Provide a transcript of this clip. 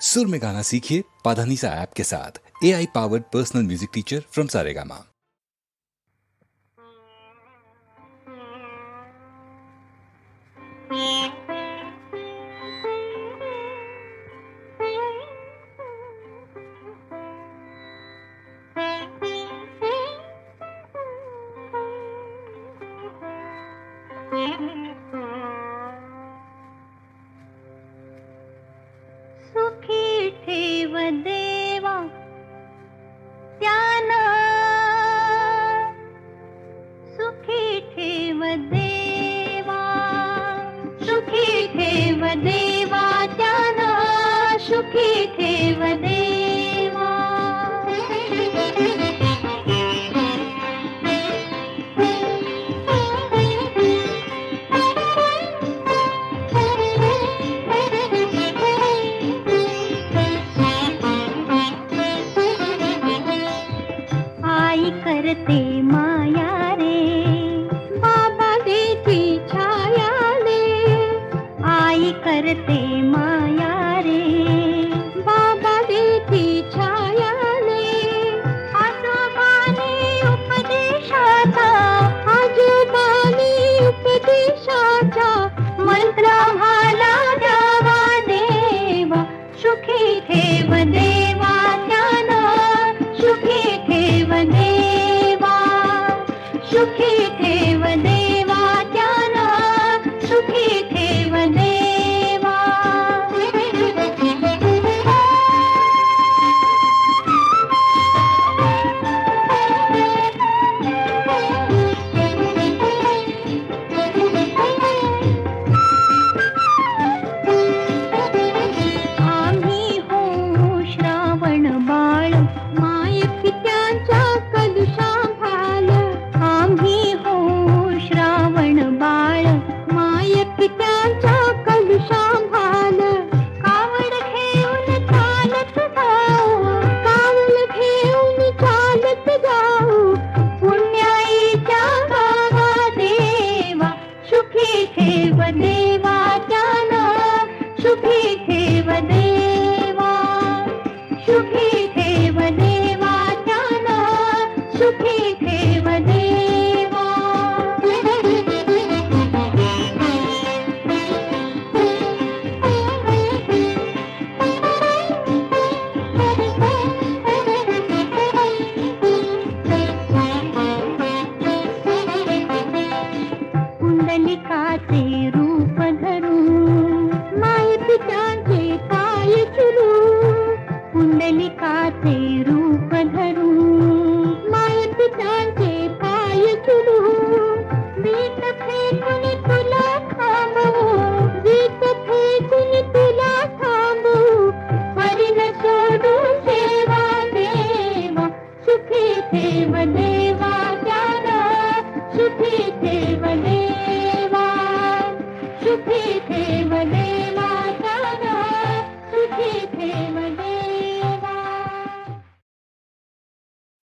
सुर में गाना सीखिए पाधानीसा ऐप के साथ। AI powered personal music teacher from Saregama. सुखी ठेव देवा त्यानं, सुखी ठेव देवा, सुखी ठेव देवा त्यानं, सुखी ठेव देवा। आई करते माया रे, बाबा देती छाया रे। आई करते माया रे, बाबा देती छाया रे। आजोबानी उपदेशाचा, आजोबानी उपदेशाचा मंत्र आम्हाला द्यावा देवा। सुखी ठेव देवा त्यानं, सुखी ठेव देवा, सुखी ठेव देवा त्यानं, सुखी ठेव देवा। आम्ही हो श्रावण बाळ, माय पित्यांचा कलुषाभाल। आम्ही हो श्रावण बाळ, माय पित्यांचा कलुषाभाल। कावड घेऊन चालत जाऊ, कावड घेऊन चालत जाऊ, पुण्याईच्या गावा देवा। सुखी ठेव देवा त्यानं, सुखी ठेव देवा, सुखी ठेव देवा त्यानं, सुखी ठेव देवा। कुंडलिकाचे रूप धरून, माय पित्यांचे पाय चुरून। कुंडलिकाचे रूप धरून, माय पित्यांचे पाय चुरून। वीट फेकून तुला थांबवू, वीट फेकून तुला थांबवू, हरीन सोडून सेवा देवा। सुखी ठेव देवा त्यानं, सुखी ठेव देवा, सुखी